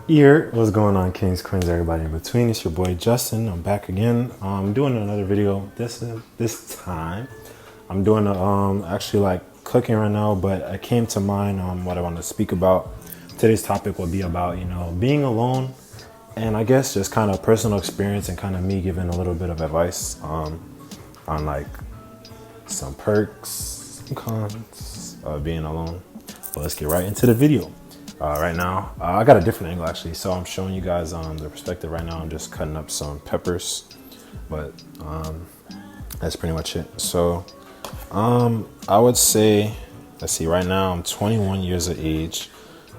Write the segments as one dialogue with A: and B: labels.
A: What's going on, kings, queens, everybody in between? It's your boy Justin. I'm back again. I'm doing another video. This time, I'm doing actually like cooking right now. But it came to mind what I want to speak about. Today's topic will be about being alone, and I guess just kind of personal experience and kind of me giving a little bit of advice on like some perks, some cons of being alone. But let's get right into the video. Right now, I got a different angle actually, so I'm showing you guys the perspective right now. I'm just cutting up some peppers, but that's pretty much it. So I would say, let's see, right now I'm 21 years of age,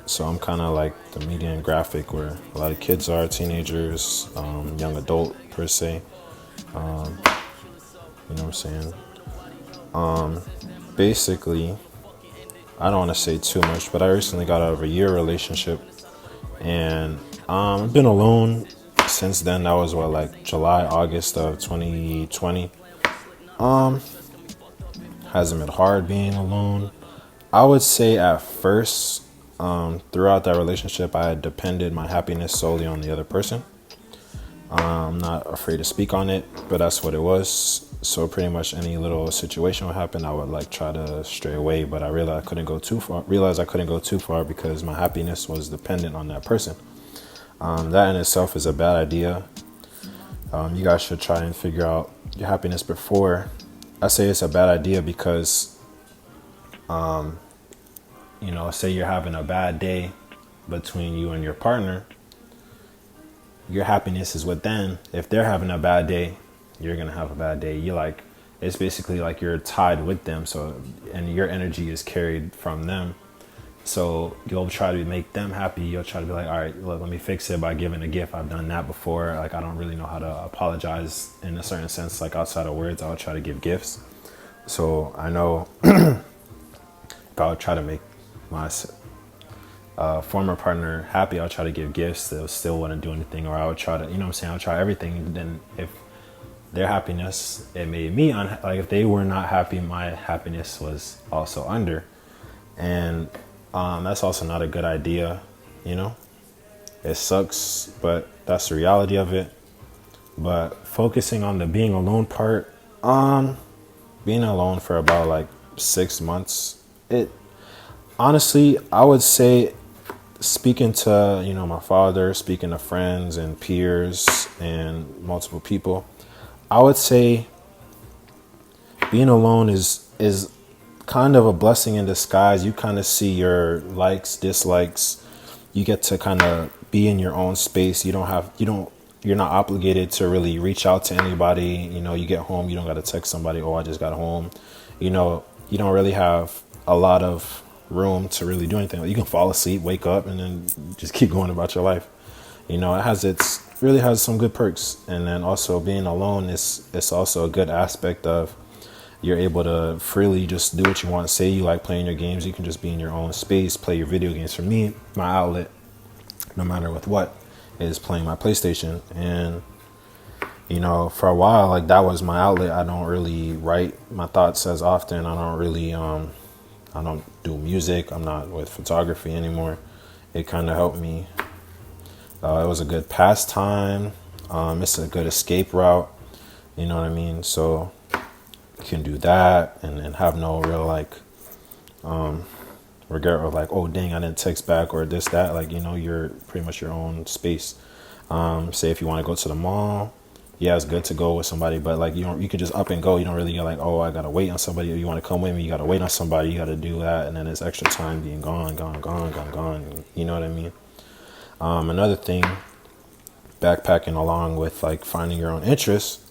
A: so I'm kind of like the median graphic where a lot of kids are, teenagers, young adult per se. You know what I'm saying? Basically, I don't want to say too much, but I recently got out of a year relationship, and I've been alone since then. That was like July, August of 2020. Hasn't been hard being alone. I would say at first, throughout that relationship, I had depended my happiness solely on the other person. I'm not afraid to speak on it, but that's what it was. So pretty much any little situation would happen, I would like try to stray away, but I realized I couldn't go too far because my happiness was dependent on that person. That in itself is a bad idea. You guys should try and figure out your happiness before. I say it's a bad idea because, say you're having a bad day between you and your partner. Your happiness is with them. If they're having a bad day, you're gonna have a bad day. It's basically like you're tied with them. So, and your energy is carried from them. So you'll try to make them happy. You'll try to be like, all right, look, let me fix it by giving a gift. I've done that before. Like, I don't really know how to apologize in a certain sense. Like outside of words, I would try to give gifts. So I know if I would try to make my former partner happy, I'll try to give gifts. They'll still want to do anything, or I would try to, I'll try everything. Then if their happiness, it made me like if they were not happy, my happiness was also under, and that's also not a good idea. It sucks, but that's the reality of it. But focusing on the being alone part, being alone for about like 6 months, it honestly, I would say, speaking to my father, speaking to friends and peers and multiple people, I would say being alone is kind of a blessing in disguise. You kind of see your likes, dislikes. You get to kind of be in your own space. You're not obligated to really reach out to anybody. You get home, you don't got to text somebody, oh, I just got home. You don't really have a lot of room to really do anything. You can fall asleep, wake up, and then just keep going about your life. It really has some good perks. And then also being alone it's also a good aspect of you're able to freely just do what you want. Say you like playing your games, you can just be in your own space, play your video games. For me, my outlet, no matter with what, is playing my PlayStation. And for a while, like, that was my outlet. I don't really write my thoughts as often. I don't do music. I'm not with photography anymore. It kind of helped me. It was a good pastime. It's a good escape route. You know what I mean? So you can do that and have no real regret of like, oh dang, I didn't text back or this, that. Like, you're pretty much your own space. Say if you want to go to the mall, yeah, it's good to go with somebody, but like you can just up and go. You don't really get like, oh, I gotta wait on somebody. Or you want to come with me, you gotta wait on somebody. You gotta do that, and then it's extra time being gone. You know what I mean? Another thing, backpacking along with like finding your own interests,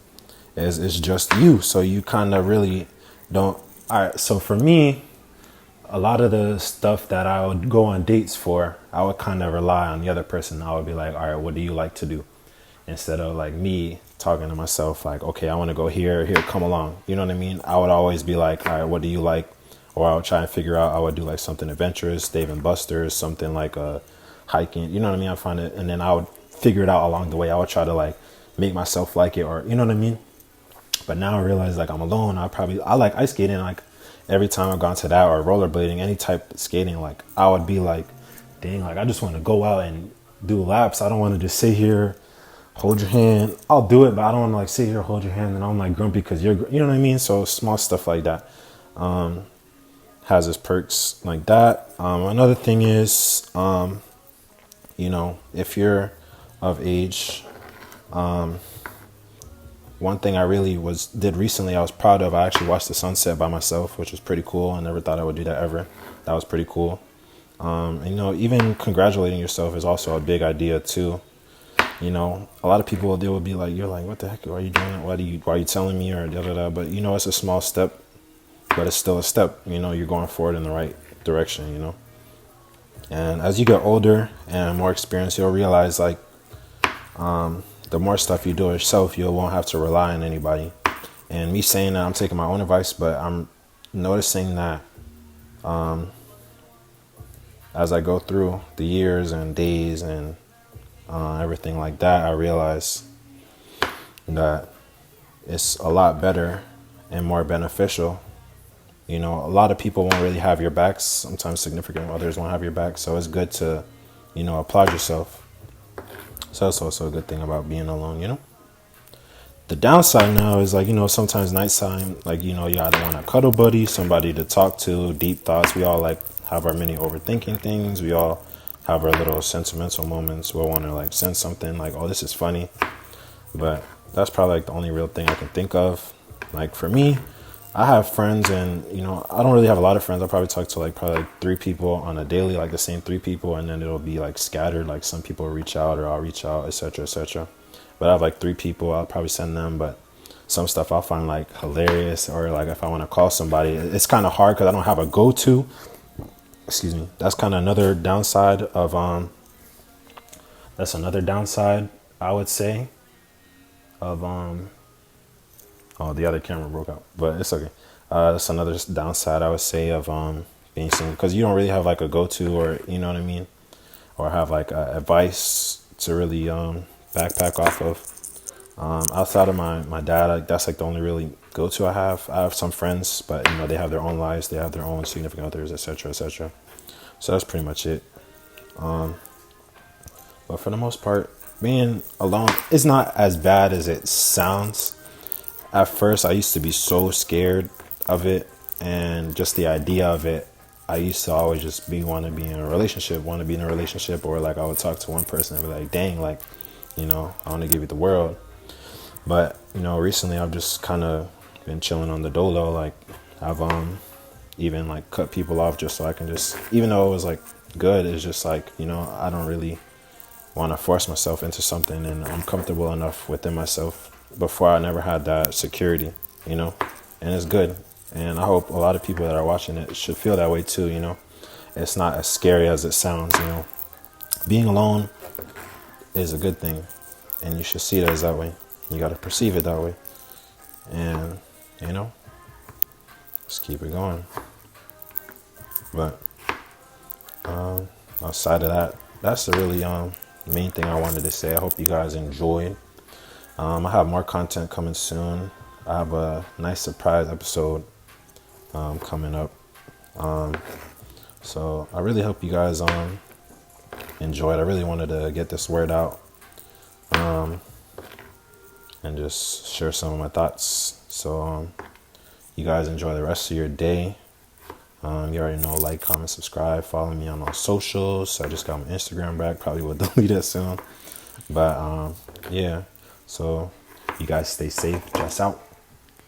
A: is it's just you. So you kind of really don't. All right. So for me, a lot of the stuff that I would go on dates for, I would kind of rely on the other person. I would be like, all right, what do you like to do? Instead of like me talking to myself, like, okay, I want to go here, come along. You know what I mean? I would always be like, all right, what do you like? Or I would try and figure out, I would do like something adventurous, Dave and Buster's, something like a hiking. You know what I mean? I find it, and then I would figure it out along the way. I would try to like make myself like it, or you know what I mean? But now I realize like I'm alone. I like ice skating. Like every time I've gone to that, or rollerblading, any type of skating, like I would be like, dang, like I just want to go out and do laps. I don't want to just sit here, hold your hand. I'll do it, but I don't want to like sit here, hold your hand, and I'm like grumpy because you know what I mean? So small stuff like that has its perks like that. Another thing is, if you're of age, one thing I really did recently, I was proud of. I actually watched the sunset by myself, which was pretty cool. I never thought I would do that ever. That was pretty cool. Even congratulating yourself is also a big idea too. A lot of people, they will be like, you're like, what the heck, why are you doing it? Why are you telling me, or da da da? But it's a small step, but it's still a step. You're going forward in the right direction. And as you get older and more experienced, you'll realize like, the more stuff you do yourself, you won't have to rely on anybody. And me saying that, I'm taking my own advice, but I'm noticing that as I go through the years and days and everything like that, I realize that it's a lot better and more beneficial. A lot of people won't really have your backs. Sometimes significant others won't have your back. So it's good to, applaud yourself. So that's also a good thing about being alone. The downside now is like, sometimes nighttime, like, you either want a cuddle buddy, somebody to talk to, deep thoughts. We all like have our many overthinking things. We all have our little sentimental moments. We'll want to like send something like, oh, this is funny. But that's probably like the only real thing I can think of. Like for me, I have friends and, I don't really have a lot of friends. I probably talk to probably 3 people on a daily, like the same 3 people. And then it'll be like scattered. Like some people reach out or I'll reach out, etc., etc. But I have like 3 people. I'll probably send them. But some stuff I'll find like hilarious, or like if I want to call somebody, it's kind of hard because I don't have a go-to. Excuse me. That's kind of another downside of, I would say, of, oh, the other camera broke out, but it's okay. That's another downside, I would say, of being single, because you don't really have like a go-to, or you know what I mean, or have like advice to really backpack off of. Outside of my dad, that's like the only really go-to I have. I have some friends, but they have their own lives, they have their own significant others, etc., etc. So that's pretty much it. But for the most part, being alone is not as bad as it sounds. At first, I used to be so scared of it, and just the idea of it, I used to always just want to be in a relationship, or like I would talk to one person and be like, dang, like, I want to give you the world. But, recently I've just kind of been chilling on the dolo. Like I've even like cut people off just so I can just, even though it was like good, it's just like, I don't really want to force myself into something, and I'm comfortable enough within myself. Before, I never had that security, and it's good. And I hope a lot of people that are watching it should feel that way too. It's not as scary as it sounds. Being alone is a good thing, and you should see it as that way. You got to perceive it that way, and just keep it going. But outside of that, that's the really main thing I wanted to say. I hope you guys enjoyed. I have more content coming soon. I have a nice surprise episode coming up. So I really hope you guys enjoyed. I really wanted to get this word out and just share some of my thoughts. So you guys enjoy the rest of your day. You already know, like, comment, subscribe, follow me on all socials. I just got my Instagram back. Probably will delete it soon. But yeah. So you guys stay safe. Just out.